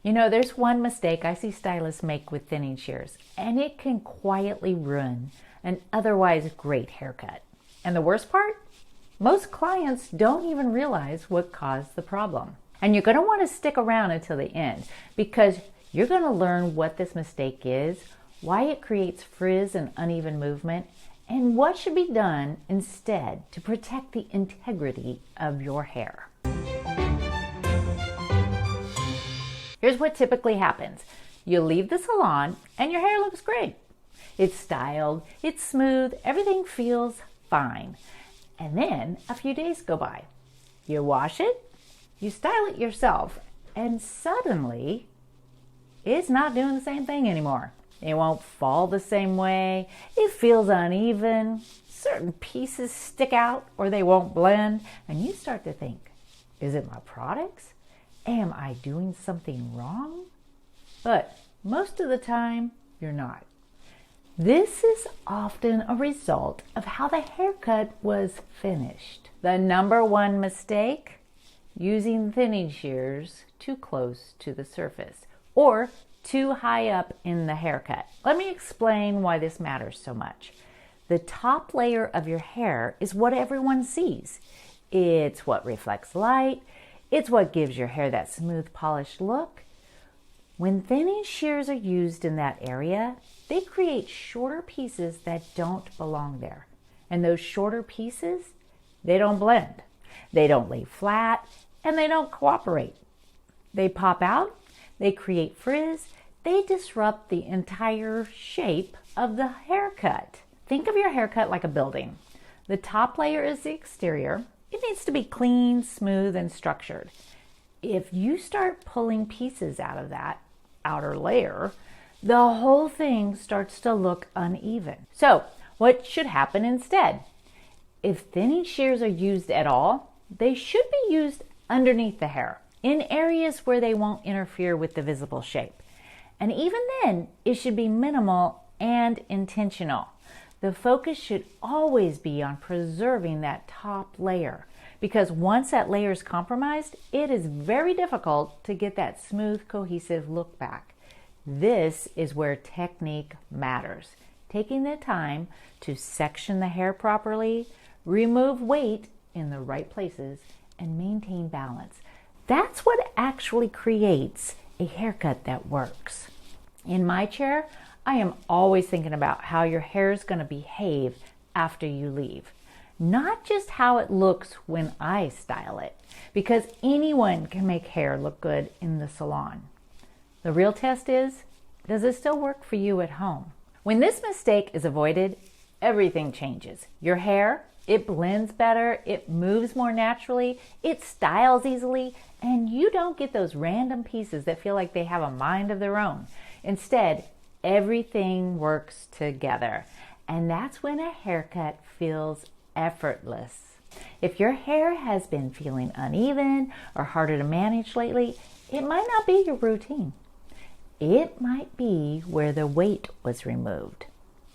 You know, there's one mistake I see stylists make with thinning shears, and it can quietly ruin an otherwise great haircut. And the worst part? Most clients don't even realize what caused the problem. And you're going to want to stick around until the end because you're going to learn what this mistake is, why it creates frizz and uneven movement, and what should be done instead to protect the integrity of your hair. Here's what typically happens. You leave the salon and your hair looks great. It's styled, it's smooth, everything feels fine. And then a few days go by. You wash it, you style it yourself, and suddenly it's not doing the same thing anymore. It won't fall the same way, it feels uneven, certain pieces stick out or they won't blend, and you start to think, is it my products? Am I doing something wrong? But most of the time, you're not. This is often a result of how the haircut was finished. The number one mistake? Using thinning shears too close to the surface or too high up in the haircut. Let me explain why this matters so much. The top layer of your hair is what everyone sees. It's what reflects light. It's what gives your hair that smooth, polished look. When thinning shears are used in that area, they create shorter pieces that don't belong there. And those shorter pieces, they don't blend. They don't lay flat, and they don't cooperate. They pop out, they create frizz, they disrupt the entire shape of the haircut. Think of your haircut like a building. The top layer is the exterior. It needs to be clean, smooth, and structured. If you start pulling pieces out of that outer layer, the whole thing starts to look uneven. So, what should happen instead? If thinning shears are used at all, they should be used underneath the hair, in areas where they won't interfere with the visible shape. And even then, it should be minimal and intentional. The focus should always be on preserving that top layer, because once that layer is compromised, it is very difficult to get that smooth, cohesive look back. This is where technique matters. Taking the time to section the hair properly, remove weight in the right places, and maintain balance. That's what actually creates a haircut that works. In my chair, I am always thinking about how your hair is going to behave after you leave. Not just how it looks when I style it, because anyone can make hair look good in the salon. The real test is, does it still work for you at home? When this mistake is avoided, everything changes. Your hair, it blends better, it moves more naturally, it styles easily, and you don't get those random pieces that feel like they have a mind of their own. Instead, everything works together, and that's when a haircut feels effortless. If your hair has been feeling uneven or harder to manage lately, it might not be your routine. It might be where the weight was removed.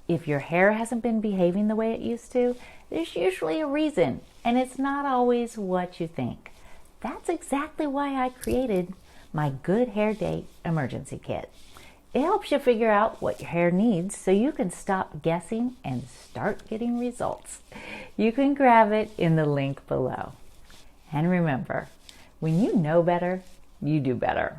If your hair hasn't been behaving the way it used to, there's usually a reason, and it's not always what you think. That's exactly why I created my Good Hair Day Emergency Kit. It helps you figure out what your hair needs so you can stop guessing and start getting results. You can grab it in the link below. And remember, when you know better, you do better.